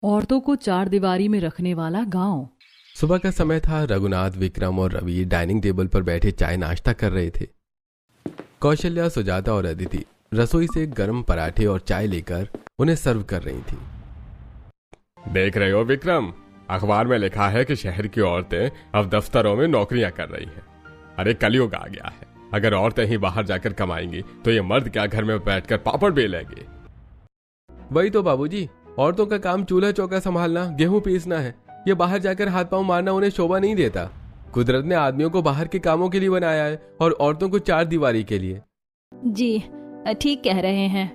औरतों को चार दीवारी में रखने वाला गांव। सुबह का समय था। रघुनाथ, विक्रम और रवि डाइनिंग टेबल पर बैठे चाय नाश्ता कर रहे थे। कौशल्या, सुजाता और अदिति रसोई से गर्म पराठे और चाय लेकर उन्हें सर्व कर रही थी। देख रहे हो विक्रम, अखबार में लिखा है कि शहर की औरतें अब दफ्तरों में नौकरियां कर रही हैं। अरे कलयुग आ गया है। अगर औरतें ही बाहर जाकर कमाएंगी तो ये मर्द क्या घर में बैठकर पापड़ बेलेंगे। वही तो बाबूजी, औरतों का काम चूल्हा चौका संभालना, गेहूं पीसना है। ये बाहर जाकर हाथ पांव मारना उन्हें शोभा नहीं देता। कुदरत ने आदमियों को बाहर के कामों के लिए बनाया है और औरतों को चार दीवारी के लिए। जी ठीक कह रहे हैं।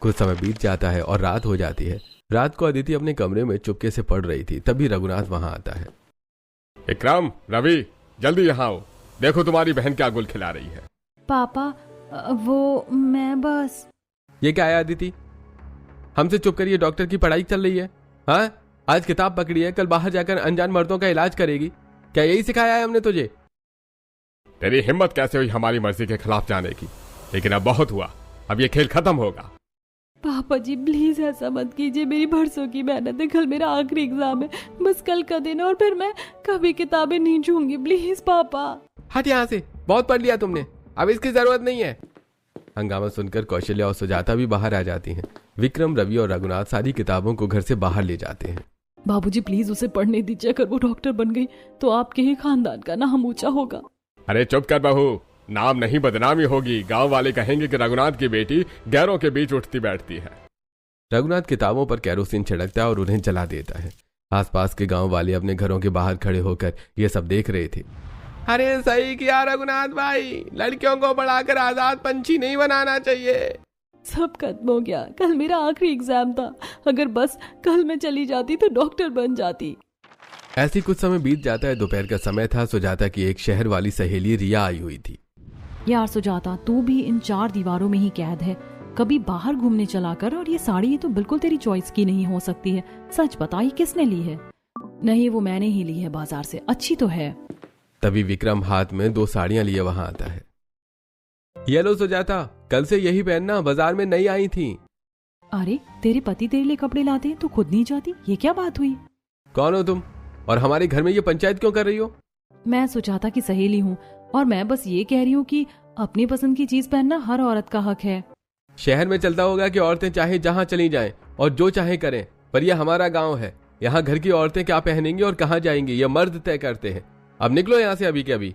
कुछ समय बीत जाता है और रात हो जाती है। रात को अदिति अपने कमरे में चुपके से पढ़ रही थी, तभी रघुनाथ वहां आता है। विक्रम, रवि, जल्दी यहाँ आओ। देखो तुम्हारी बहन क्या गुल खिला रही है। पापा वो मैं बस। ये क्या है अदिति? हमसे चुप करिए, डॉक्टर की पढ़ाई चल रही है। हाँ, आज किताब पकड़ी है, कल बाहर जाकर अनजान मर्दों का इलाज करेगी। क्या यही सिखाया है हमने तुझे? तेरी हिम्मत कैसे हुई हमारी मर्जी के खिलाफ जाने की? लेकिन अब बहुत हुआ, अब ये खेल खत्म होगा। पापा जी प्लीज ऐसा मत कीजिए। मेरी बरसों की मेहनत है, कल मेरा आखिरी एग्जाम है। बस कल का दिन और फिर मैं कभी किताबें नहीं छूंगी। प्लीज पापा। हट यहाँ से, बहुत पढ़ लिया तुमने, अब इसकी जरूरत नहीं है। हंगामा सुनकर कौशल्या और सुजाता भी बाहर आ जाती हैं। विक्रम, रवि और रघुनाथ सारी किताबों को घर से बाहर ले जाते हैं। बाबूजी प्लीज उसे पढ़ने दीजिए। अगर वो डॉक्टर बन गई तो आपके ही खानदान का नाम ऊंचा होगा। अरे चुप कर बहू, नाम नहीं बदनामी होगी। गांव वाले कहेंगे कि रघुनाथ की बेटी गैरों के बीच उठती बैठती है। रघुनाथ किताबों पर केरोसिन छिड़कता है और उन्हें जला देता है। आसपास के गांव वाले अपने घरों के बाहर खड़े होकर ये सब देख रहे थे। अरे सही किया रघुनाथ भाई, लड़कियों को बढ़ाकर आजाद पंछी नहीं बनाना चाहिए। सब खत्म हो गया। कल मेरा आखिरी एग्जाम था। अगर बस कल मैं चली जाती तो डॉक्टर बन जाती। ऐसी कुछ समय बीत जाता है। दोपहर का समय था। सुजाता की एक शहर वाली सहेली रिया आई हुई थी। यार सुजाता, तू भी इन चार दीवारों में ही कैद है। कभी बाहर घूमने चला कर। और ये साड़ी ये तो बिल्कुल तेरी चॉइस की नहीं हो सकती है। सच बता, ये किसने ली है? नहीं, वो मैंने ही ली है बाजार से। अच्छी तो है। तभी विक्रम हाथ में 2 साड़ियां लिए वहां आता है। ये लो सुजाता, कल से यही पहनना, बाजार में नई आई थी। अरे तेरे पति तेरे लिए कपड़े लाते हैं तो खुद नहीं जाती? ये क्या बात हुई? कौन हो तुम और हमारे घर में ये पंचायत क्यों कर रही हो? मैं सुजाता की सहेली हूँ और मैं बस ये कह रही हूँ कि अपनी पसंद की चीज पहनना हर औरत का हक है। शहर में चलता होगा कि औरतें चाहे जहाँ चली जाएं और जो चाहे करें, पर यह हमारा गांव है। यहाँ घर की औरतें क्या पहनेंगी और कहाँ जाएंगी ये मर्द तय करते हैं। अब निकलो यहाँ से अभी के अभी।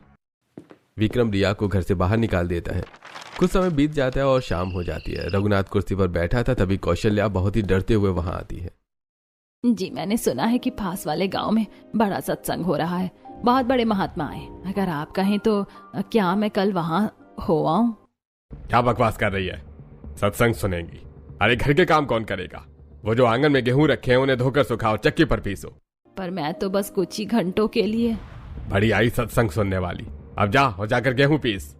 विक्रम रिया को घर से बाहर निकाल देता है। कुछ समय बीत जाता है और शाम हो जाती है। रघुनाथ कुर्सी पर बैठा था, तभी कौशल्या बहुत ही डरते हुए वहां आती है। जी मैंने सुना है कि पास वाले गांव में बड़ा सत्संग हो रहा है। बहुत बड़े महात्मा आए। अगर आप कहें तो क्या मैं कल वहां हो आऊं? क्या बकवास कर रही है? सत्संग सुनेंगी? अरे घर के काम कौन करेगा? वो जो आंगन में गेहूं रखे हैं उन्हें धोकर सुखाओ, चक्की पर पीसो। पर मैं तो बस कुछ ही घंटों के लिए। बड़ी आई सत्संग सुनने वाली। अब जा और जाकर गेहूं पीस।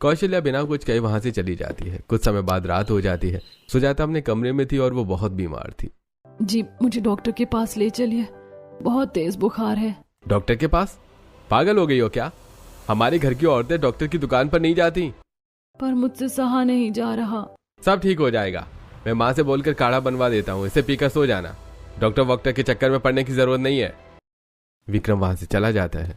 कौशल्या बिना कुछ कहे वहां से चली जाती है। कुछ समय बाद रात हो जाती है। सुजाता अपने कमरे में थी और वो बहुत बीमार थी। जी मुझे डॉक्टर के पास ले चलिए, बहुत तेज बुखार है। डॉक्टर के पास? पागल हो गई हो क्या? हमारे घर की औरतें डॉक्टर की दुकान पर नहीं जाती। पर मुझसे सहा नहीं जा रहा। सब ठीक हो जाएगा। मैं माँ से बोलकर काढ़ा बनवा देता हूँ, इसे पीकर सो जाना। डॉक्टर वॉक्टर के चक्कर में पड़ने की जरूरत नहीं है। विक्रम वहां से चला जाता है।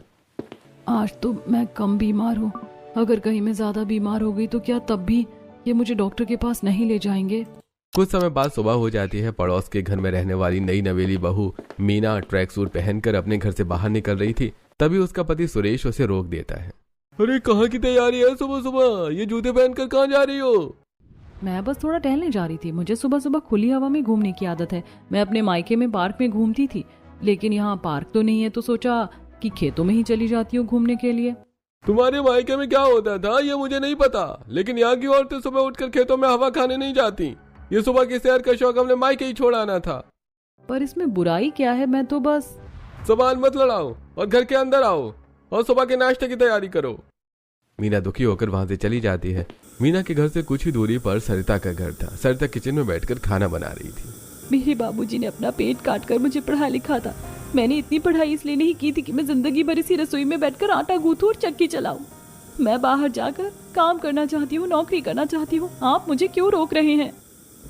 आज तो मैं कम बीमार हूँ। अगर कहीं मैं ज्यादा बीमार हो गई तो क्या तब भी ये मुझे डॉक्टर के पास नहीं ले जाएंगे? कुछ समय बाद सुबह हो जाती है। पड़ोस के घर में रहने वाली नई नवेली बहू मीना ट्रैक सूट पहनकर अपने घर से बाहर निकल रही थी। तभी उसका पति सुरेश उसे रोक देता है। अरे कहाँ की तैयारी है सुबह सुबह? ये जूते पहनकर कहाँ जा रही हो? मैं बस थोड़ा टहलने जा रही थी। मुझे सुबह सुबह खुली हवा में घूमने की आदत है। मैं अपने मायके में पार्क में घूमती थी, लेकिन यहाँ पार्क तो नहीं है तो सोचा कि खेतों में ही चली जाती हूँ घूमने के लिए। तुम्हारे मायके में क्या होता था ये मुझे नहीं पता, लेकिन यहाँ की औरतें सुबह उठकर खेतों में हवा खाने नहीं जाती। ये सुबह की सैर का शौक हमने मायके ही छोड़ आना था। पर इसमें बुराई क्या है? मैं तो बस। सामान मत लड़ाओ और घर के अंदर आओ और सुबह के नाश्ते की तैयारी करो। मीना दुखी होकर वहां से चली जाती है। मीना के घर से कुछ ही दूरी पर सरिता का घर था। सरिता किचन में बैठकर खाना बना रही थी। मेरे बाबूजी ने अपना पेट काट कर मुझे पढ़ा लिखा था। मैंने इतनी पढ़ाई इसलिए नहीं की थी कि मैं जिंदगी भर इसी रसोई में बैठकर आटा गूंथूं और चक्की चलाऊं। मैं बाहर जाकर काम करना चाहती हूँ, नौकरी करना चाहती हूँ। आप मुझे क्यों रोक रहे हैं?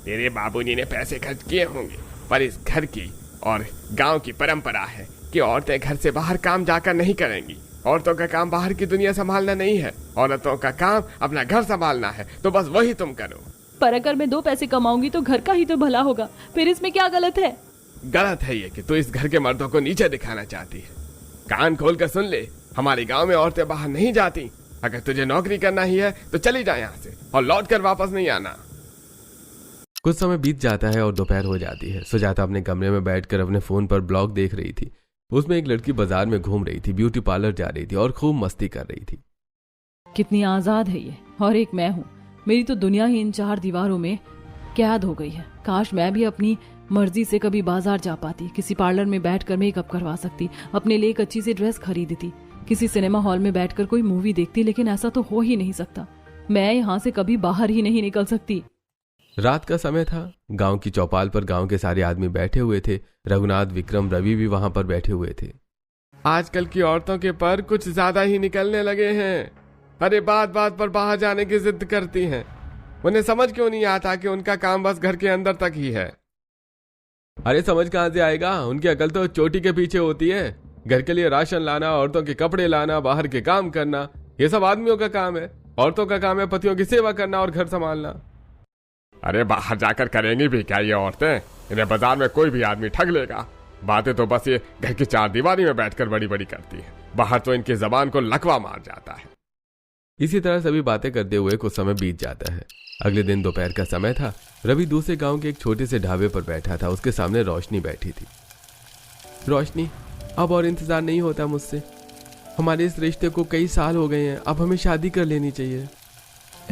तेरे बाबूजी ने पैसे खर्च किए होंगे, पर इस घर की और गांव की परंपरा है कि औरतें घर से बाहर काम जाकर नहीं करेंगी। औरतों का काम बाहर की दुनिया संभालना नहीं है, औरतों का काम अपना घर संभालना है, तो बस वही तुम करो। पर अगर मैं 2 पैसे कमाऊंगी तो घर का ही तो भला होगा, फिर इसमें क्या गलत है? गलत है ये कि तू इस घर के मर्दों को नीचे दिखाना चाहती है। कान खोल कर सुन ले, हमारे गांव में औरतें बाहर नहीं जाती। अगर तुझे नौकरी करना ही है तो चली जा यहाँ से और लौट कर वापस नहीं आना। कुछ समय बीत जाता है और दोपहर हो जाती है। सुजाता अपने कमरे में बैठकर अपने फोन पर ब्लॉग देख रही थी। उसमें एक लड़की बाजार में घूम रही थी, ब्यूटी पार्लर जा रही थी और खूब मस्ती कर रही थी। कितनी आजाद है ये, और एक मैं हूँ। मेरी तो दुनिया ही इन 4 दीवारों में कैद हो गई है। काश मैं भी अपनी मर्जी से कभी बाजार जा पाती, किसी पार्लर में बैठकर मेकअप करवा सकती, अपने लिए एक अच्छी सी ड्रेस खरीदती, किसी सिनेमा हॉल में बैठकर कोई मूवी देखती। लेकिन ऐसा तो हो ही नहीं सकता। मैं यहाँ से कभी बाहर ही नहीं निकल सकती। रात का समय था। गांव की चौपाल पर गांव के सारे आदमी बैठे हुए थे। रघुनाथ, विक्रम, रवि भी वहां पर बैठे हुए थे। आजकल की औरतों के पर कुछ ज्यादा ही निकलने लगे हैं। अरे बात बात पर बाहर जाने की जिद करती हैं। उन्हें समझ क्यों नहीं आता कि उनका काम बस घर के अंदर तक ही है। अरे समझ कहां से आएगा, उनकी अकल तो चोटी के पीछे होती है। घर के लिए राशन लाना, औरतों के कपड़े लाना, बाहर के काम करना, ये सब आदमियों का काम है। औरतों का काम है पतियों की सेवा करना और घर संभालना। अरे बाहर जाकर करेंगी भी क्या ये औरतें? इन्हें बाजार में कोई भी आदमी ठग लेगा। बातें तो बस ये घर की 4 दीवारी में बैठकर बड़ी बड़ी करती है। बाहर तो इनकी जबान को लकवा मार जाता है। इसी तरह सभी बातें करते हुए कुछ समय बीत जाता है। अगले दिन दोपहर का समय था। रवि दूसरे गांव के एक छोटे से ढाबे पर बैठा था। उसके सामने रोशनी बैठी थी। रोशनी, अब और इंतजार नहीं होता मुझसे। हमारे इस रिश्ते को कई साल हो गए हैं, अब हमें शादी कर लेनी चाहिए।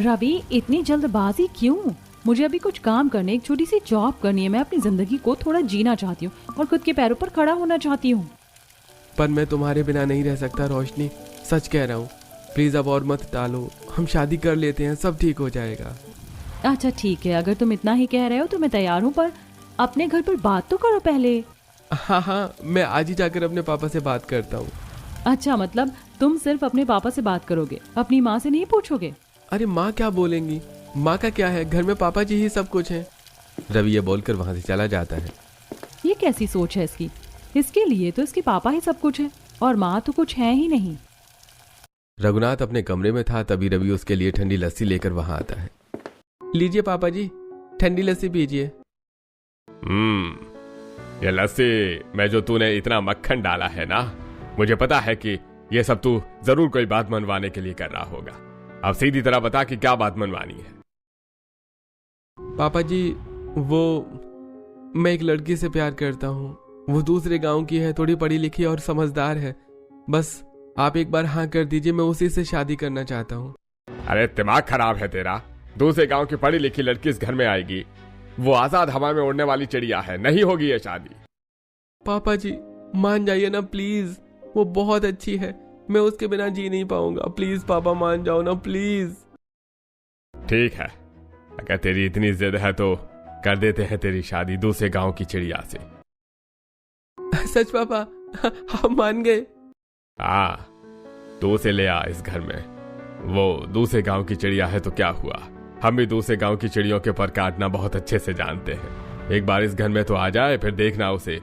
रवि, इतनी जल्दबाजी क्यों? मुझे अभी कुछ काम करने, एक छोटी सी जॉब करनी है। मैं अपनी जिंदगी को थोड़ा जीना चाहती हूँ और खुद के पैरों पर खड़ा होना चाहती हूँ। पर मैं तुम्हारे बिना नहीं रह सकता रोशनी, सच कह रहा हूँ। प्लीज अब और मत टालो, हम शादी कर लेते हैं, सब ठीक हो जाएगा। अच्छा ठीक है, अगर तुम इतना ही कह रहे हो तो मैं तैयार हूँ, पर अपने घर पर बात तो करो पहले। हाँ, मैं आज ही जाकर अपने पापा से बात करता हूँ। अच्छा, मतलब तुम सिर्फ अपने पापा से बात करोगे, अपनी माँ से नहीं पूछोगे? अरे माँ क्या बोलेंगी, माँ का क्या है, घर में पापा जी ही सब कुछ है। रवि ये बोलकर वहां से चला जाता है। ये कैसी सोच है इसकी? इसके लिए तो इसके पापा ही सब कुछ है और माँ तो कुछ है ही नहीं। रघुनाथ अपने कमरे में था, तभी रवि उसके लिए ठंडी लस्सी लेकर वहां आता है। लीजिए पापा जी, ठंडी लस्सी पीजिए। ये लस्सी में जो तूने इतना मक्खन डाला है ना, मुझे पता है कि ये सब तू जरूर कोई बात मनवाने के लिए कर रहा होगा। अब सीधी तरह बता कि क्या बात मनवानी है। पापा जी, वो मैं एक लड़की से प्यार करता हूँ। वो दूसरे गांव की है, थोड़ी पढ़ी लिखी और समझदार है। बस आप एक बार हाँ कर दीजिए, मैं उसी से शादी करना चाहता हूँ। अरे दिमाग खराब है तेरा? दूसरे गांव की पढ़ी लिखी लड़की इस घर में आएगी? वो आजाद हवा में उड़ने वाली चिड़िया है, नहीं होगी ये शादी। पापा जी मान जाइए ना प्लीज, वो बहुत अच्छी है, मैं उसके बिना जी नहीं पाऊंगा। प्लीज पापा मान जाओ ना प्लीज। ठीक है, अगर तेरी इतनी जिद है तो कर देते हैं तेरी शादी दूसरे गांव की चिड़िया से। सच पापा, हम मान गए। हाँ, तू उसे ले आ इस घर में। वो दूसरे गांव की चिड़िया है तो क्या हुआ, हम भी दूसरे गांव की चिड़ियों के पर काटना बहुत अच्छे से जानते हैं। एक बार इस घर में तो आ जाए, फिर देखना उसे,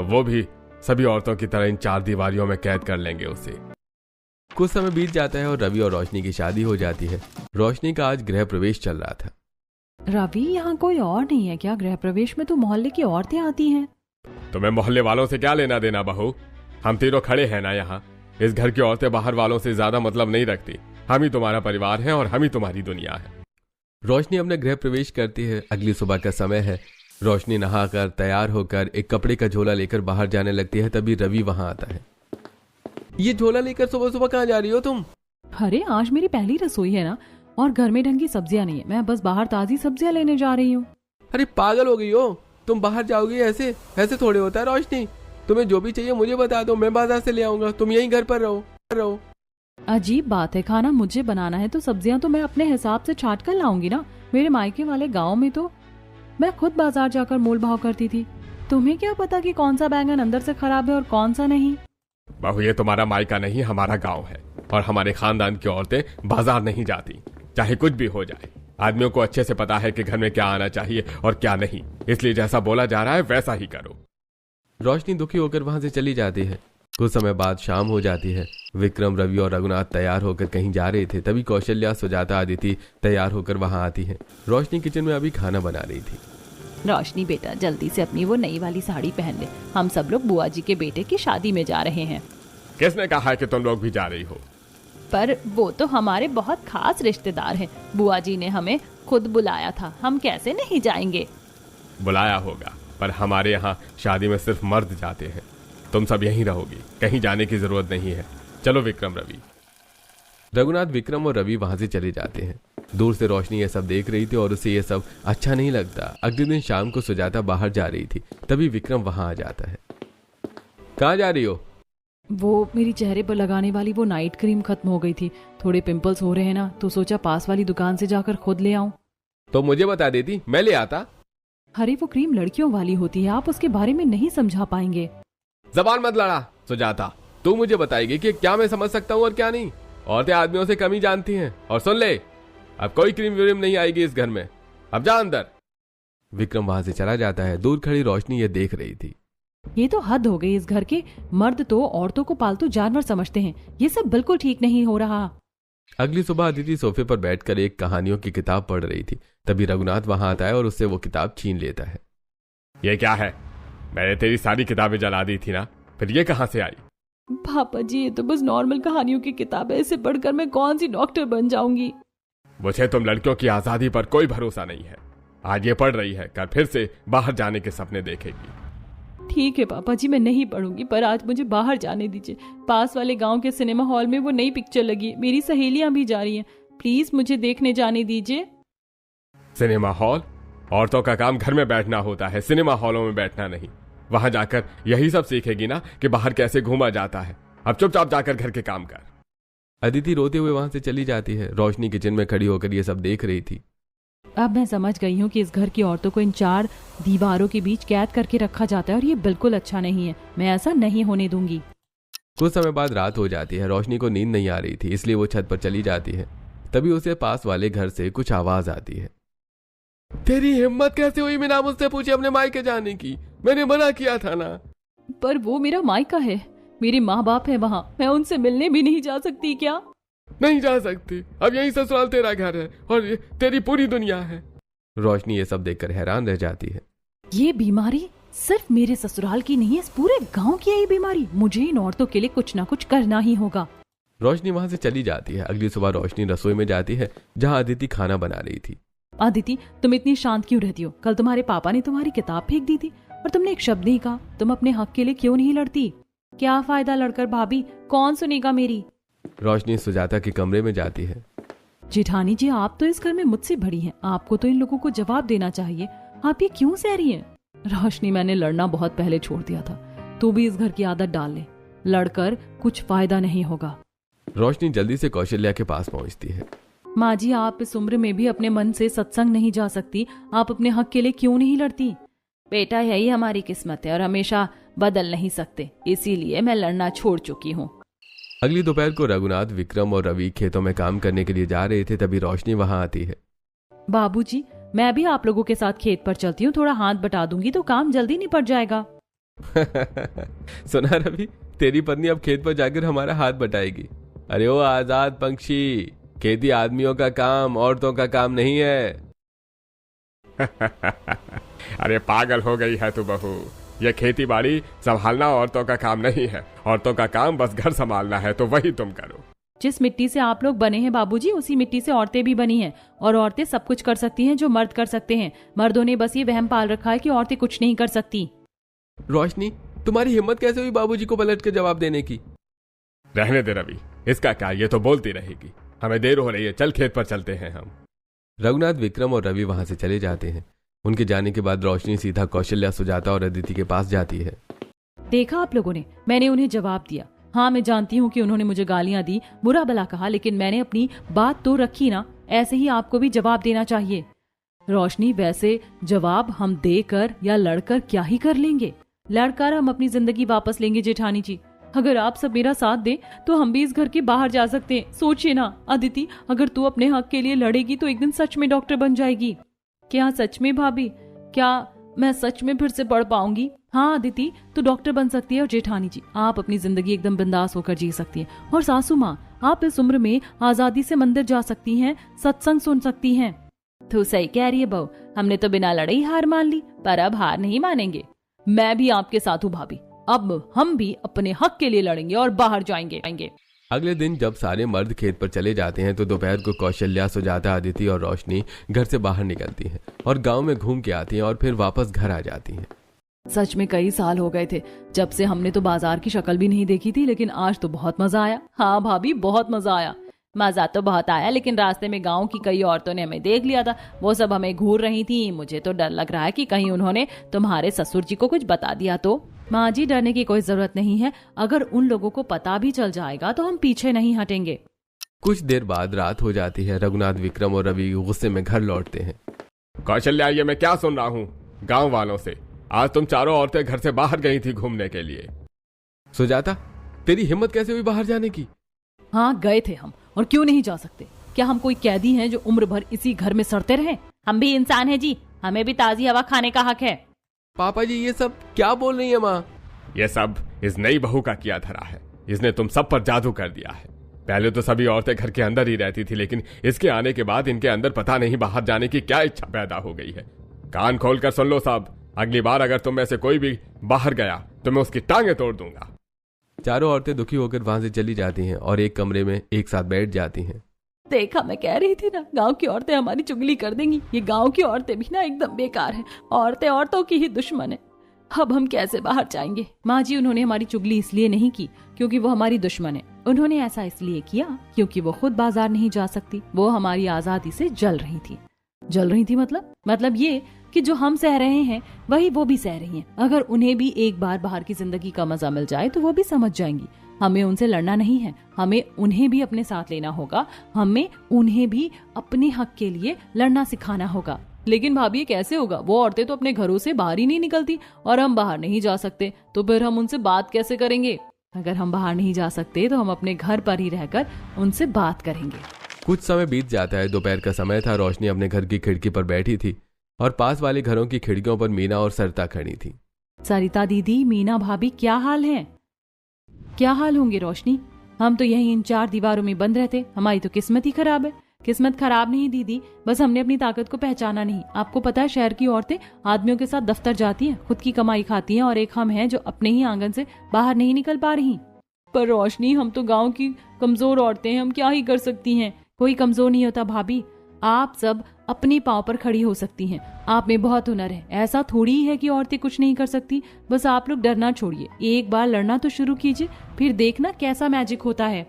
वो भी सभी औरतों की तरह इन 4 दीवारियों में कैद कर लेंगे उसे। कुछ समय बीत जाता है और रवि और रोशनी की शादी हो जाती है। रोशनी का आज गृह प्रवेश चल रहा था। रवि, यहाँ कोई और नहीं है क्या? गृह प्रवेश में तो मोहल्ले की औरतें आती हैं। तुम्हें मोहल्ले वालों से क्या लेना देना बहू? हम तीनों खड़े हैं ना यहाँ। इस घर की औरतें बाहर वालों से ज्यादा मतलब नहीं रखती। हम ही तुम्हारा परिवार है और हम ही तुम्हारी दुनिया है। रोशनी अपने गृह प्रवेश करती है। अगली सुबह का समय है। रोशनी नहाकर तैयार होकर एक कपड़े का झोला लेकर बाहर जाने लगती है। तभी रवि वहां आता है। ये झोला लेकर सुबह सुबह कहाँ जा रही हो तुम? अरे आज मेरी पहली रसोई है ना, और घर में ढंग की सब्जियां नहीं है। मैं बस बाहर ताजी सब्जियां लेने जा रही हूँ। अरे पागल हो गई हो तुम? बाहर जाओगी ऐसे? ऐसे थोड़े होता है रोशनी। तुम्हें जो भी चाहिए मुझे बता दो, मैं बाजार से ले आऊंगा। तुम यहीं घर पर रहो। अजीब बात है, खाना मुझे बनाना है तो सब्जियां तो मैं अपने हिसाब से छाट कर लाऊंगी ना। मेरे मायके वाले गांव में तो मैं खुद बाजार जाकर मोल भाव करती थी। तुम्हें क्या पता कि कौन सा बैंगन अंदर से खराब है और कौन सा नहीं? बहू, ये तुम्हारा मायका नहीं, हमारा गांव है और हमारे खानदान की औरतें बाजार नहीं जाती, चाहे कुछ भी हो जाए। आदमियों को अच्छे से पता है कि घर में क्या आना चाहिए और क्या नहीं, इसलिए जैसा बोला जा रहा है वैसा ही करो। रोशनी दुखी होकर वहां से चली जाती है। कुछ समय बाद शाम हो जाती है। विक्रम, रवि और रघुनाथ तैयार होकर कहीं जा रहे थे, तभी कौशल्या, सुजाता, अदिति तैयार होकर वहां आती है। रोशनी किचन में अभी खाना बना रही थी। रोशनी बेटा, जल्दी से अपनी वो नई वाली साड़ी पहन ले, हम सब लोग बुआ जी के बेटे की शादी में जा रहे हैं। किसने कहा है कि तुम लोग भी जा रही हो? पर वो तो हमारे बहुत खास रिश्तेदार हैं। बुआ जी ने हमें खुद बुलाया था, हम कैसे नहीं जाएंगे। बुलाया होगा, पर हमारे यहाँ शादी में सिर्फ मर्द जाते हैं। तुम सब यहीं रहोगी, कहीं जाने की जरूरत नहीं है। चलो विक्रम, रवि। रघुनाथ, विक्रम और रवि वहां से चले जाते हैं। दूर से रोशनी ये सब देख रही थी और उसे ये सब अच्छा नहीं लगता। अगले दिन शाम को सुजाता बाहर जा रही थी, तभी विक्रम वहां आ जाता है। कहाँ जा रही हो? वो मेरी चेहरे पर लगाने वाली वो नाइट क्रीम खत्म हो गई थी, थोड़े पिंपल्स हो रहे हैं ना, तो सोचा पास वाली दुकान से जाकर खुद ले आऊं। तो मुझे बता देती, मैं ले आता। अरे वो क्रीम लड़कियों वाली होती है, आप उसके बारे में नहीं समझा पाएंगे। जबान मत लड़ा सुजाता, तू मुझे बताएगी कि क्या मैं समझ सकता हूँ और क्या नहीं। औरतें आदमियों से कम ही जानती हैं। और सुन ले, अब कोई क्रीम व्रीम नहीं आएगी इस घर में, अब जा अंदर। विक्रम वहां से चला जाता है। दूर खड़ी रोशनी ये देख रही थी। ये तो हद हो गई, इस घर के मर्द तो औरतों को पालतू जानवर समझते हैं। ये सब बिल्कुल ठीक नहीं हो रहा। अगली सुबह अदिति सोफे पर बैठकर एक कहानियों की किताब पढ़ रही थी, तभी रघुनाथ वहां आता है और उससे वो किताब छीन लेता है। ये क्या है? मैंने तेरी सारी किताबें जला दी थी ना, फिर ये कहां से आई? पापा जी, ये तो बस नॉर्मल कहानियों की किताब है, इसे पढ़कर मैं कौन सी डॉक्टर बन जाऊंगी। मुझे तुम लड़कियों की आजादी पर कोई भरोसा नहीं है। आज ये पढ़ रही है, कल फिर से बाहर जाने के सपने देखेगी। ठीक है पापा जी, मैं नहीं पढ़ूंगी, पर आज मुझे बाहर जाने दीजिए। पास वाले गांव के सिनेमा हॉल में वो नई पिक्चर लगी, मेरी सहेलियां भी जा रही हैं, प्लीज मुझे देखने जाने दीजिए। Cinema hall? औरतों का काम घर में बैठना होता है, सिनेमा हॉलों में बैठना नहीं। वहां जाकर यही सब सीखेगी ना कि बाहर कैसे घूमा जाता है। अब चुपचाप जाकर घर के काम कर। अदिति रोते हुए वहां से चली जाती है। रोशनी किचन में खड़ी होकर ये सब देख रही थी। अब मैं समझ गई हूँ कि इस घर की औरतों को इन 4 दीवारों के बीच कैद करके रखा जाता है और ये बिल्कुल अच्छा नहीं है। मैं ऐसा नहीं होने दूंगी। कुछ समय बाद रात हो जाती है। रोशनी को नींद नहीं आ रही थी, इसलिए वो छत पर चली जाती है। तभी उसे पास वाले घर से कुछ आवाज आती है। तेरी हिम्मत कैसे हुई बिना मुझसे पूछे अपने मायके जाने की? मैंने मना किया था ना। पर वो मेरा मायका है, मेरे माँ बाप है वहाँ, मैं उनसे मिलने भी नहीं जा सकती क्या? नहीं जा सकती, अब यही ससुराल तेरा घर है और ये तेरी पूरी दुनिया है। रोशनी ये सब देखकर हैरान रह जाती है। ये बीमारी सिर्फ मेरे ससुराल की नहीं है, इस पूरे गांव की है ये बीमारी। मुझे इन औरतों के लिए कुछ ना कुछ करना ही होगा। रोशनी वहां से चली जाती है। अगली सुबह रोशनी रसोई में जाती है जहाँ अदिति खाना बना रही थी। अदिति, तुम इतनी शांत क्यों रहती हो? कल तुम्हारे पापा ने तुम्हारी किताब फेंक दी थी और तुमने एक शब्द नहीं कहा। तुम अपने हक के लिए क्यों नहीं लड़ती? क्या फायदा लड़कर भाभी, कौन सुनेगा मेरी? रोशनी सुजाता के कमरे में जाती है। जेठानी जी, आप तो इस घर में मुझसे बड़ी हैं, आपको तो इन लोगों को जवाब देना चाहिए। आप ये क्यों सह रही हैं? रोशनी, मैंने लड़ना बहुत पहले छोड़ दिया था, तू भी इस घर की आदत डाल ले। लड़कर कुछ फायदा नहीं होगा। रोशनी जल्दी से कौशल्या के पास पहुंचती है। माँ जी, आप इस उम्र में भी अपने मन से सत्संग नहीं जा सकती, आप अपने हक के लिए क्यों नहीं लड़ती? बेटा, यही हमारी किस्मत है और हमेशा बदल नहीं सकते, इसीलिए मैं लड़ना छोड़ चुकी हूँ। अगली दोपहर को रघुनाथ, विक्रम और रवि खेतों में काम करने के लिए जा रहे थे, तभी रोशनी वहां आती है। बाबूजी, मैं भी आप लोगों के साथ खेत पर चलती हूँ, थोड़ा हाथ बटा दूंगी तो काम जल्दी निपट जाएगा। सुना रवि, तेरी पत्नी अब खेत पर जाकर हमारा हाथ बटाएगी। अरे ओ आजाद पंछी, खेती आदमियों का काम, औरतों का काम नहीं है। अरे पागल हो गई है तू बहू, ये खेती बाड़ी संभालना औरतों का काम नहीं है। औरतों का काम बस घर संभालना है, तो वही तुम करो। जिस मिट्टी से आप लोग बने हैं बाबूजी, उसी मिट्टी से औरतें भी बनी हैं और औरतें सब कुछ कर सकती हैं जो मर्द कर सकते हैं। मर्दों ने बस ये वहम पाल रखा है कि औरतें कुछ नहीं कर सकती। रोशनी, तुम्हारी हिम्मत कैसे हुई बाबूजी को पलट कर जवाब देने की? रहने दे रवि, इसका क्या, ये तो बोलती रहेगी। हमें देर हो रही है, चल खेत पर चलते हैं हम। रघुनाथ, विक्रम और रवि वहां से चले जाते हैं। उनके जाने के बाद रोशनी सीधा कौशल्या, सुजाता और अदिति के पास जाती है। देखा आप लोगों ने, मैंने उन्हें जवाब दिया। हाँ, मैं जानती हूँ कि उन्होंने मुझे गालियां दी, बुरा भला कहा, लेकिन मैंने अपनी बात तो रखी ना। ऐसे ही आपको भी जवाब देना चाहिए। रोशनी, वैसे जवाब हम देकर या लड़कर क्या ही कर लेंगे? लड़कर हम अपनी जिंदगी वापस लेंगे जेठानी जी। अगर आप सब मेरा साथ दें तो हम भी इस घर के बाहर जा सकते हैं। सोचिए ना अदिति, अगर तू अपने हक के लिए लड़ेगी तो एक दिन सच में डॉक्टर बन जाएगी। क्या सच में भाभी? क्या मैं सच में फिर से पढ़ पाऊंगी? हाँ अदिति, तो डॉक्टर बन सकती है और जेठानी जी आप अपनी जिंदगी एकदम बिंदास होकर जी सकती हैं। और सासू माँ, आप इस उम्र में आजादी से मंदिर जा सकती हैं, सत्संग सुन सकती हैं। तो सही कह रही है बहू, हमने तो बिना लड़े ही हार मान ली, पर अब हार नहीं मानेंगे। मैं भी आपके साथ हूँ भाभी, अब हम भी अपने हक के लिए लड़ेंगे और बाहर जाएंगे। अगले दिन जब सारे मर्द खेत पर चले जाते हैं तो दोपहर को कौशल्या, सुजाता, अदिति और रोशनी घर से बाहर निकलती हैं और गांव में घूम के आती हैं और फिर वापस घर आ जाती हैं। सच में कई साल हो गए थे जब से हमने तो बाजार की शक्ल भी नहीं देखी थी, लेकिन आज तो बहुत मजा आया। हाँ भाभी, बहुत मजा आया। मजा तो बहुत आया, लेकिन रास्ते में गांव की कई औरतों ने हमें देख लिया था। वो सब हमें घूर रही थी। मुझे तो डर लग रहा है कि कहीं उन्होंने तुम्हारे ससुर जी को कुछ बता दिया तो। माँ जी, डरने की कोई जरूरत नहीं है। अगर उन लोगों को पता भी चल जाएगा तो हम पीछे नहीं हटेंगे। कुछ देर बाद रात हो जाती है। रघुनाथ, विक्रम और रवि गुस्से में घर लौटते हैं। कौशल्या, ये मैं क्या सुन रहा हूँ गांव वालों से? आज तुम चारों औरतें घर से बाहर गई थी घूमने के लिए। सुजाता, तेरी हिम्मत कैसे हुई बाहर जाने की? हाँ गए थे हम, और क्यों नहीं जा सकते? क्या हम कोई कैदी हैं जो उम्र भर इसी घर में सड़ते रहे? हम भी इंसान हैं जी, हमें भी ताजी हवा खाने का हक है। पापा जी, ये सब क्या बोल रही है माँ? ये सब इस नई बहू का किया धरा है। इसने तुम सब पर जादू कर दिया है। पहले तो सभी औरतें घर के अंदर ही रहती थी, लेकिन इसके आने के बाद इनके अंदर पता नहीं बाहर जाने की क्या इच्छा पैदा हो गई है। कान खोलकर सुन लो सब, अगली बार अगर तुम में से कोई भी बाहर गया तो मैं उसकी टांगे तोड़ दूंगा। चारों औरतें दुखी होकर वहां से चली जाती हैं और एक कमरे में एक साथ बैठ जाती हैं। देखा, मैं कह रही थी ना, गांव की औरतें हमारी चुगली कर देंगी। ये गांव की औरतें भी ना एकदम बेकार है। औरतें औरतों की ही दुश्मन है। अब हम कैसे बाहर जाएंगे? माँ जी, उन्होंने हमारी चुगली इसलिए नहीं की क्योंकि वो हमारी दुश्मन है। उन्होंने ऐसा इसलिए किया क्योंकि वो खुद बाजार नहीं जा सकती। वो हमारी आजादी से जल रही थी। जल रही थी मतलब ये कि जो हम सह रहे हैं वही वो भी सह रही हैं। अगर उन्हें भी एक बार बाहर की जिंदगी का मजा मिल जाए तो वो भी समझ जाएंगी। हमें उनसे लड़ना नहीं है, हमें उन्हें भी अपने साथ लेना होगा। हमें उन्हें भी अपने हक के लिए लड़ना सिखाना होगा। लेकिन भाभी, ये कैसे होगा? वो औरतें तो अपने घरों से बाहर ही नहीं निकलती और हम बाहर नहीं जा सकते, तो फिर हम उनसे बात कैसे करेंगे? अगर हम बाहर नहीं जा सकते तो हम अपने घर पर ही रहकर उनसे बात करेंगे। कुछ समय बीत जाता है। दोपहर का समय था। रोशनी अपने घर की खिड़की पर बैठी थी और पास वाले घरों की खिड़कियों पर मीना और सरिता खड़ी थी। सरिता दीदी, मीना भाभी, क्या हाल है? क्या हाल होंगे रोशनी? हम तो यहीं इन चार दीवारों में बंद रहते। हमारी तो किस्मत ही खराब है। किस्मत खराब नहीं दीदी, बस हमने अपनी ताकत को पहचाना नहीं। आपको पता है, शहर की औरतें आदमियों के साथ दफ्तर जाती हैं, खुद की कमाई खाती हैं, और एक हम हैं जो अपने ही आंगन से बाहर नहीं निकल पा रही। पर रोशनी, हम तो गांव की कमजोर औरतें हैं, हम क्या ही कर सकती हैं? कोई कमजोर नहीं होता भाभी। आप सब अपने पांव पर खड़ी हो सकती हैं। आप में बहुत हुनर है। ऐसा थोड़ी ही है कि औरतें कुछ नहीं कर सकती। बस आप लोग डरना छोड़िए, एक बार लड़ना तो शुरू कीजिए, फिर देखना कैसा मैजिक होता है।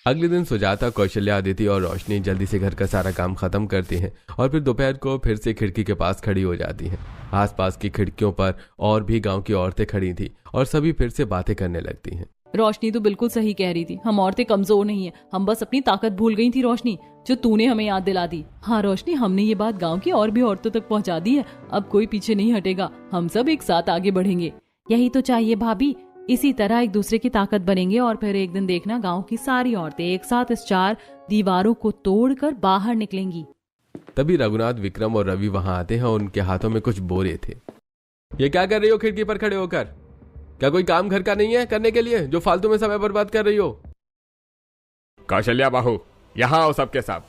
अगले दिन सुजाता, कौशल्या, अदिति और रोशनी जल्दी से घर का सारा काम खत्म करती हैं और फिर दोपहर को फिर से खिड़की के पास खड़ी हो जाती हैं। आसपास की खिड़कियों पर और भी गांव की औरतें खड़ी थी और सभी फिर से बातें करने लगती हैं। रोशनी तो बिल्कुल सही कह रही थी। हम औरतें कमजोर नहीं है, हम बस अपनी ताकत भूल गई थी रोशनी, जो तूने हमें याद दिला दी। हाँ रोशनी, हमने ये बात गांव की और भी औरतों तक पहुंचा दी है। अब कोई पीछे नहीं हटेगा। हम सब एक साथ आगे बढ़ेंगे। यही तो चाहिए भाभी। इसी तरह एक दूसरे की ताकत बनेंगे और फिर एक दिन देखना, गांव की सारी औरतें एक साथ इस चार दीवारों को तोड़कर बाहर निकलेंगी। तभी रघुनाथ, विक्रम और रवि वहां आते हैं और उनके हाथों में कुछ बोरे थे। ये क्या कर रही हो खिड़की पर खड़े होकर? क्या कोई काम घर का नहीं है करने के लिए जो फालतू में समय बर्बाद कर रही हो? कौशल्या बहू, यहाँ आओ सबके सब।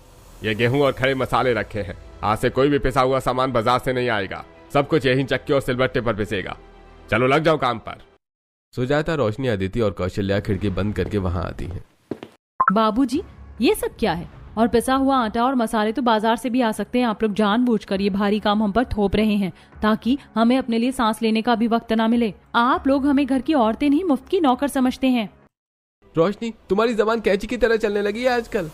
ये गेहूं और खड़े मसाले रखे हैं। आज से कोई भी पिसा हुआ सामान बाजार से नहीं आएगा। सब कुछ यही चक्की और सिलबट्टे पर पिसेगा। चलो लग जाओ काम पर। सुजाता, रोशनी, अदिति और कौशल्या खिड़की बंद करके वहां आती हैं। बाबूजी, ये सब क्या है? और पिसा हुआ आटा और मसाले तो बाजार से भी आ सकते हैं। आप लोग जानबूझकर ये भारी काम हम पर थोप रहे हैं ताकि हमें अपने लिए सांस लेने का भी वक्त ना मिले। आप लोग हमें घर की औरतें नहीं, मुफ्त की नौकर समझते हैं। रोशनी, तुम्हारी जबान कैंची की तरह चलने लगी है आजकल।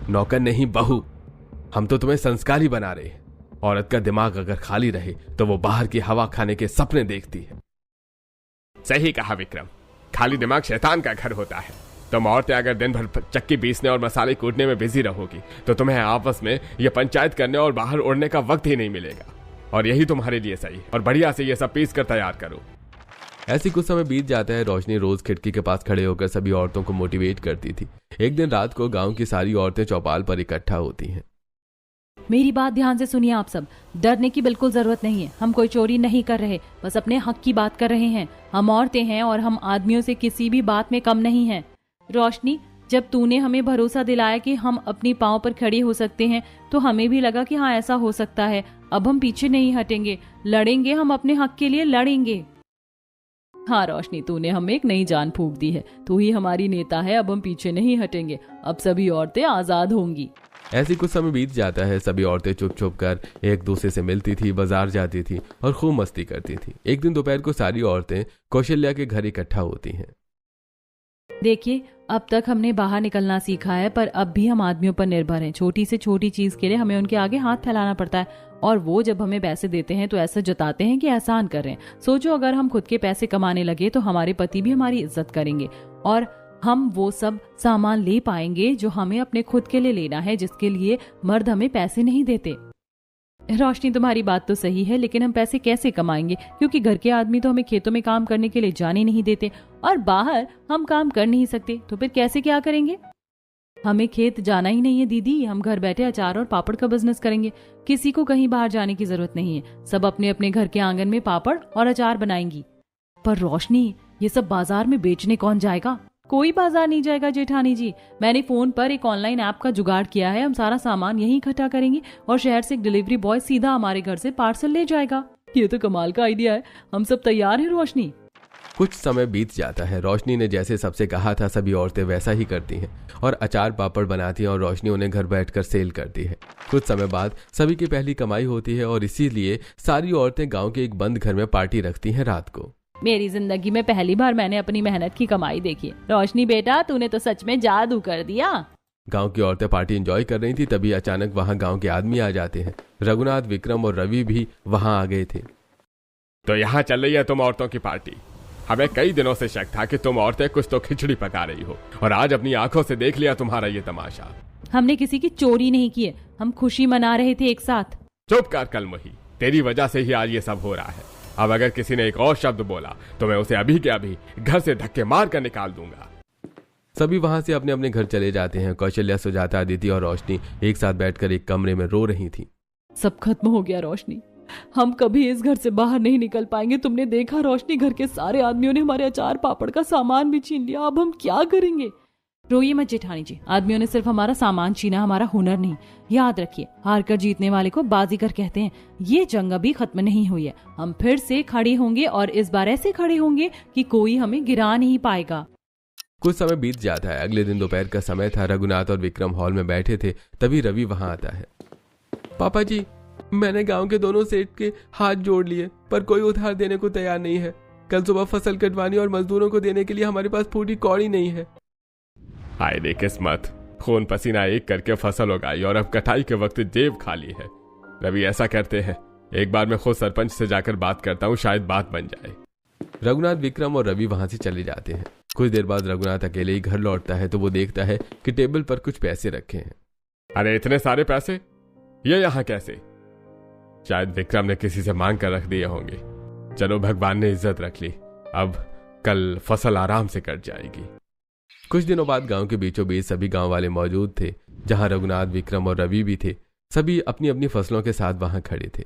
नौकर नहीं बहू, हम तो तुम्हें संस्कारी बना रहे हैं। औरत का दिमाग अगर खाली रहे तो वो बाहर की हवा खाने के सपने देखती है। सही कहा विक्रम, खाली दिमाग शैतान का घर होता है। तुम औरतें अगर दिन भर चक्की पीसने और मसाले कूटने में बिजी रहोगी तो तुम्हें आपस में ये पंचायत करने और बाहर उड़ने का वक्त ही नहीं मिलेगा। और यही तुम्हारे लिए सही है। और बढ़िया से ये सब पीस कर तैयार करो। ऐसी कुछ समय बीत जाता है। रोशनी रोज खिड़की के पास खड़े होकर सभी औरतों को मोटिवेट करती थी। एक दिन रात को गांव की सारी औरतें चौपाल पर इकट्ठा होती हैं। मेरी बात ध्यान से सुनिए आप सब। डरने की बिल्कुल जरूरत नहीं है। हम कोई चोरी नहीं कर रहे, बस अपने हक की बात कर रहे हैं। हम औरतें हैं और हम आदमियों से किसी भी बात में कम नहीं हैं। रोशनी, जब तूने हमें भरोसा दिलाया कि हम अपनी पाँव पर खड़े हो सकते हैं तो हमें भी लगा कि हाँ ऐसा हो सकता है। अब हम पीछे नहीं हटेंगे, लड़ेंगे, हम अपने हक के लिए लड़ेंगे। हाँ रोशनी, तूने हमें एक नई जान फूंक दी है। तू ही हमारी नेता है। अब हम पीछे नहीं हटेंगे। अब सभी औरतें आजाद होंगी। ऐसी कुछ समय बीत जाता है। सभी औरतें चुप चुप कर एक दूसरे से मिलती थी, बाजार जाती थी और खूब मस्ती करती थी। एक दिन दोपहर को सारी औरतें कौशल्या के घर इकट्ठा होती हैं। देखिए, अब तक हमने बाहर निकलना सीखा है, पर अब भी हम आदमियों पर निर्भर हैं। छोटी से छोटी चीज के लिए हमें उनके आगे हाथ फैलाना पड़ता है और वो जब हमें पैसे देते हैं तो ऐसा जताते हैं कि एहसान कर रहे हैं। सोचो, अगर हम खुद के पैसे कमाने लगे तो हमारे पति भी हमारी इज्जत करेंगे और हम वो सब सामान ले पाएंगे जो हमें अपने खुद के लिए लेना है, जिसके लिए मर्द हमें पैसे नहीं देते। रोशनी, तुम्हारी बात तो सही है, लेकिन हम पैसे कैसे कमाएंगे? क्योंकि घर के आदमी तो हमें खेतों में काम करने के लिए जाने नहीं देते और बाहर हम काम कर नहीं सकते, तो फिर कैसे क्या करेंगे? हमें खेत जाना ही नहीं है दीदी। हम घर बैठे अचार और पापड़ का बिजनेस करेंगे। किसी को कहीं बाहर जाने की जरूरत नहीं है। सब अपने अपने घर के आंगन में पापड़ और अचार बनाएंगी। पर रोशनी, ये सब बाजार में बेचने कौन जाएगा? कोई बाजार नहीं जाएगा जेठानी जी। मैंने फोन पर एक ऑनलाइन ऐप का जुगाड़ किया है। हम सारा सामान यहीं इकट्ठा करेंगे और शहर से एक डिलीवरी बॉय सीधा हमारे घर से पार्सल ले जाएगा। ये तो कमाल का आइडिया है। हम सब तैयार हैं रोशनी। कुछ समय बीत जाता है। रोशनी ने जैसे सबसे कहा था सभी औरतें वैसा ही करती हैं और अचार पापड़ बनाती हैं और रोशनी उन्हें घर बैठकर सेल करती है। कुछ समय बाद सभी की पहली कमाई होती है और इसीलिए सारी औरतें गांव के एक बंद घर में पार्टी रखती हैं रात को। मेरी जिंदगी में पहली बार मैंने अपनी मेहनत की कमाई देखी है। रोशनी बेटा, तूने तो सच में जादू कर दिया। गांव की औरतें पार्टी एंजॉय कर रही थी, तभी अचानक वहां गांव के आदमी आ जाते हैं। रघुनाथ, विक्रम और रवि भी वहां आ गए थे। तो यहाँ चल रही है तुम औरतों की पार्टी। हमें कई दिनों से शक था कि तुम औरतें कुछ तो खिचड़ी पका रही हो और आज अपनी आंखों से देख लिया तुम्हारा ये तमाशा। हमने किसी की चोरी नहीं की है। हम खुशी मना रहे थे एक साथ। चुप कर कलमुही, तेरी वजह से ही आज ये सब हो रहा है। अब अगर किसी ने एक और शब्द बोला तो मैं उसे अभी के अभी घर से धक्के मार कर निकाल दूंगा। सभी वहां से अपने अपने घर चले जाते हैं। कौशल्या, सुजाता, अदिति और रोशनी एक साथ बैठकर एक कमरे में रो रही थी। सब खत्म हो गया रोशनी। हम कभी इस घर से बाहर नहीं निकल पाएंगे। तुमने देखा रोशनी, घर के सारे आदमियों ने हमारे अचार पापड़ का सामान भी छीन लिया। अब हम क्या करेंगे? रोइए मत जेठानी जी। आदमियों ने सिर्फ हमारा सामान छीना, हमारा हुनर नहीं। याद रखिए, हार कर जीतने वाले को बाजीगर कहते हैं। ये जंग अभी खत्म नहीं हुई है। हम फिर से खड़े होंगे और इस बार ऐसे खड़े होंगे कि कोई हमें गिरा नहीं पाएगा। कुछ समय बीत जाता है। अगले दिन दोपहर का समय था। रघुनाथ और विक्रम हॉल में बैठे थे, तभी रवि वहां आता है। पापा जी, मैंने गांव के दोनों सेठ के हाथ जोड़ लिए, पर कोई उधार देने को तैयार नहीं है। कल सुबह फसल कटवानी और मजदूरों को देने के लिए हमारे पास फूटी कौड़ी नहीं है। हाय रे किस्मत, खून पसीना एक करके फसल उगाई और अब कटाई के वक्त जेब खाली है। रवि, ऐसा करते हैं, एक बार मैं खुद सरपंच से जाकर बात करता हूँ, शायद बात बन जाए। रघुनाथ, विक्रम और रवि वहां से चले जाते हैं। कुछ देर बाद रघुनाथ अकेले ही घर लौटता है तो वो देखता है कि टेबल पर कुछ पैसे रखे हैं। अरे इतने सारे पैसे, ये यहाँ कैसे? शायद विक्रम ने किसी से मांग कर रख दिए होंगे। चलो, भगवान ने इज्जत रख ली। अब कल फसल आराम से कट जाएगी। कुछ दिनों बाद गांव के बीचों बीच सभी गांव वाले मौजूद थे, जहां रघुनाथ, विक्रम और रवि भी थे। सभी अपनी अपनी फसलों के साथ वहां खड़े थे।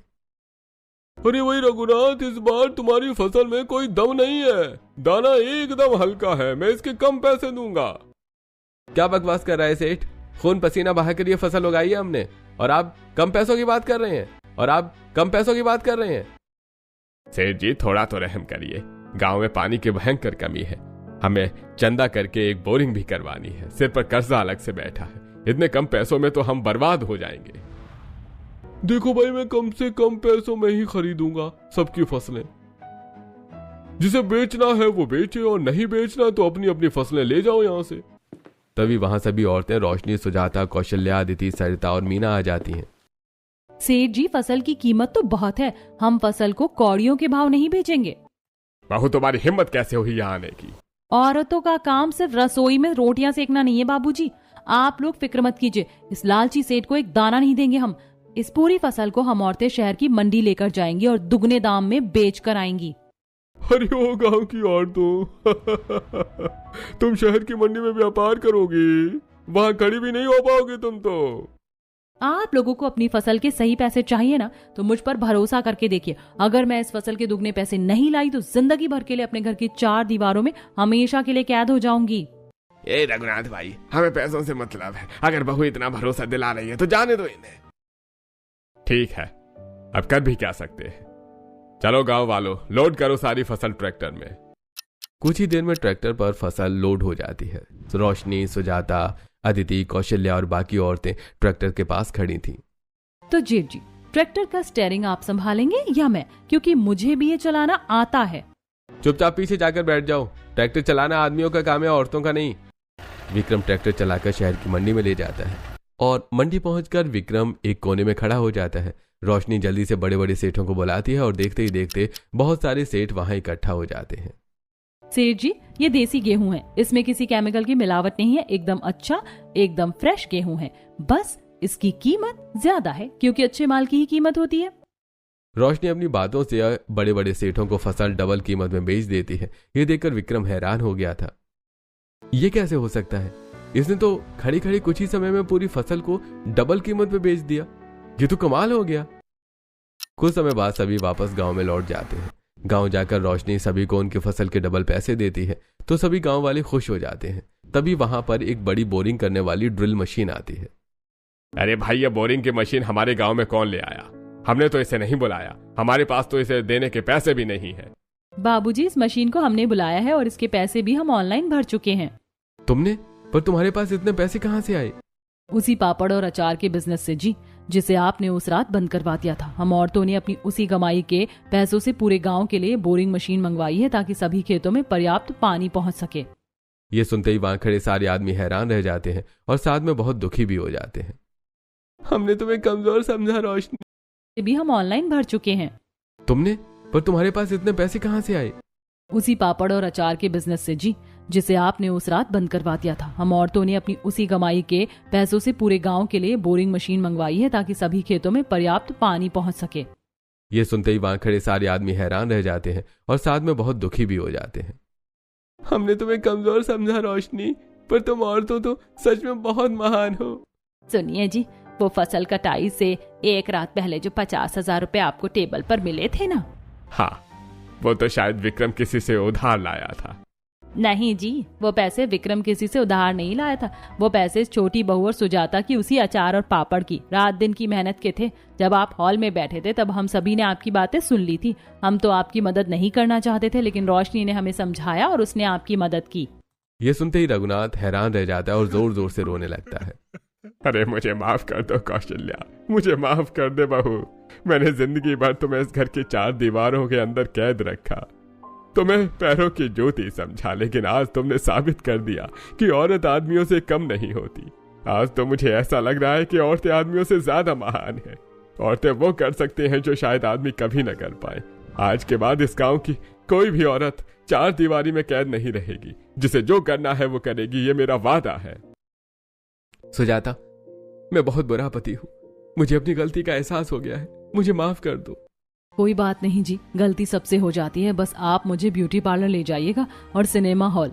अरे वही रघुनाथ, इस बार तुम्हारी फसल में कोई दम नहीं है। दाना एकदम हल्का है, मैं इसके कम पैसे दूंगा। क्या बकवास कर रहा है सेठ? खून पसीना बहाकर ये फसल उगाई है हमने और आप कम पैसों की बात कर रहे हैं। सेठ जी, थोड़ा तो रहम करिए। गांव में पानी की भयंकर कमी है। हमें चंदा करके एक बोरिंग भी करवानी है। सिर पर कर्जा अलग से बैठा है। इतने कम पैसों में तो हम बर्बाद हो जाएंगे। देखो भाई, मैं कम से कम पैसों में ही खरीदूंगा सबकी फसलें। जिसे बेचना है वो बेचे और नहीं बेचना तो अपनी अपनी फसलें ले जाओ यहां से। तभी वहां सभी औरतें रोशनी, सुजाता, कौशल्या, अदिति, सरिता और मीना आ जाती हैं। सेठ जी, फसल की कीमत तो बहुत है। हम फसल को कौड़ियों के भाव नहीं बेचेंगे। बहू, तुम्हारी हिम्मत कैसे हुई यहाँ आने की? औरतों का काम सिर्फ रसोई में रोटियां सेकना नहीं है बाबूजी। आप लोग फिक्र मत कीजिए, इस लालची सेठ को एक दाना नहीं देंगे हम। इस पूरी फसल को हम औरतें शहर की मंडी लेकर जाएंगी और दुगने दाम में बेच कर आएंगी। अरे ओ गांव की औरतों तुम शहर की मंडी में व्यापार करोगी, वहां खड़ी भी नहीं हो पाओगे तुम तो। आप लोगों को अपनी फसल के सही पैसे चाहिए ना, तो मुझ पर भरोसा करके देखिए। अगर मैं इस फसल के दुगने पैसे नहीं लाई तो जिंदगी भर के लिए अपने घर की 4 दीवारों में हमेशा के लिए कैद हो जाऊंगी। ए रघुनाथ भाई, हमें पैसों से मतलब है। अगर बहू इतना भरोसा दिला रही है तो जाने दो इन्हें। ठीक है, अब कर भी क्या सकते हैं। चलो गांव वालों, लोड करो सारी फसल ट्रैक्टर में। कुछ ही देर में ट्रैक्टर पर फसल लोड हो जाती है। रोशनी, सुजाता, अदिति, कौशल्या और बाकी औरतें ट्रैक्टर के पास खड़ी थीं। तो जेठ जी, ट्रैक्टर का स्टीयरिंग आप संभालेंगे या मैं? क्योंकि मुझे भी ये चलाना आता है। चुपचाप पीछे जाकर बैठ जाओ। ट्रैक्टर चलाना आदमियों का काम है, औरतों का नहीं। विक्रम ट्रैक्टर चलाकर शहर की मंडी में ले जाता है और मंडी पहुंचकर विक्रम एक कोने में खड़ा हो जाता है। रोशनी जल्दी से बड़े बड़े सेठों को बुलाती है और देखते ही देखते बहुत सारे सेठ वहां इकट्ठा हो जाते हैं। सेठ जी, ये देसी गेहूं है, इसमें किसी केमिकल की मिलावट नहीं है, एकदम अच्छा, एकदम फ्रेश गेहूं है। बस इसकी कीमत ज्यादा है क्योंकि अच्छे माल की ही कीमत होती है। रोशनी अपनी बातों से बड़े बड़े सेठों को फसल डबल कीमत में बेच देती है। ये देखकर विक्रम हैरान हो गया था। ये कैसे हो सकता है? इसने तो खड़ी खड़ी कुछ ही समय में पूरी फसल को डबल कीमत में बेच दिया। ये तो कमाल हो गया। कुछ समय बाद सभी वापस गांव में लौट जाते हैं। गांव जाकर रोशनी सभी को उनकी फसल के डबल पैसे देती है तो सभी गांव वाले खुश हो जाते हैं। तभी वहां पर एक बड़ी बोरिंग करने वाली ड्रिल मशीन आती है। अरे भाई, ये बोरिंग की मशीन हमारे गांव में कौन ले आया? हमने तो इसे नहीं बुलाया, हमारे पास तो इसे देने के पैसे भी नहीं है। बाबूजी, इस मशीन को हमने बुलाया है और इसके पैसे भी हम ऑनलाइन भर चुके हैं। तुमने? पर तुम्हारे पास इतने पैसे कहाँ से आए? उसी पापड़ और अचार के बिजनेस से जी, जिसे आपने उस रात बंद करवा दिया था। हम औरतों ने अपनी उसी कमाई के पैसों से पूरे गांव के लिए बोरिंग मशीन मंगवाई है ताकि सभी खेतों में पर्याप्त पानी पहुंच सके। ये सुनते ही वहां खड़े सारे आदमी हैरान रह जाते हैं और साथ में बहुत दुखी भी हो जाते हैं। हमने तुम्हें कमजोर समझा रोशनी। भी हम ऑनलाइन भर चुके हैं। तुमने? पर तुम्हारे पास इतने पैसे कहाँ से आए? उसी पापड़ और अचार के बिजनेस से जी, जिसे आपने उस रात बंद करवा दिया था। हम औरतों ने अपनी उसी कमाई के पैसों से पूरे गांव के लिए बोरिंग मशीन मंगवाई है ताकि सभी खेतों में पर्याप्त पानी पहुंच सके। ये सुनते ही वहां खड़े सारे आदमी हैरान रह जाते हैं और साथ में बहुत दुखी भी हो जाते हैं। हमने तुम्हें कमजोर समझा रोशनी, पर तुम औरतों तो सच में बहुत महान हो। सुनिए जी, वो फसल कटाई से एक रात पहले जो 50,000 रुपए आपको टेबल पर मिले थे ना? हाँ, वो तो शायद विक्रम किसी से उधार लाया था। नहीं जी, वो पैसे विक्रम किसी से उधार नहीं लाया था। वो पैसे छोटी बहू और सुजाता की उसी अचार और पापड़ की रात दिन की मेहनत के थे। जब आप हॉल में बैठे थे तब हम सभी ने आपकी बातें सुन ली थी। हम तो आपकी मदद नहीं करना चाहते थे, लेकिन रोशनी ने हमें समझाया और उसने आपकी मदद की। ये सुनते ही रघुनाथ हैरान रह जाता है और जोर जोर से रोने लगता है। अरे मुझे माफ कर दो कौशल्या, मुझे माफ कर दे बहू। मैंने जिंदगी भर तुम्हें इस घर की 4 दीवारों के अंदर कैद रखा, तुम्हें पैरों की ज्योति समझा, लेकिन आज तुमने साबित कर दिया कि औरत आदमियों से कम नहीं होती। आज तो मुझे ऐसा लग रहा है कि औरतें आदमियों से ज्यादा महान हैं। औरतें वो कर सकती हैं जो शायद आदमी कभी न कर पाए। आज के बाद इस गांव की कोई भी औरत 4 दीवारी में कैद नहीं रहेगी। जिसे जो करना है वो करेगी, ये मेरा वादा है। सुजाता, मैं बहुत बुरा पति हूँ। मुझे अपनी गलती का एहसास हो गया है, मुझे माफ कर दो। कोई बात नहीं जी, गलती सबसे हो जाती है। बस आप मुझे ब्यूटी पार्लर ले जाइएगा और सिनेमा हॉल।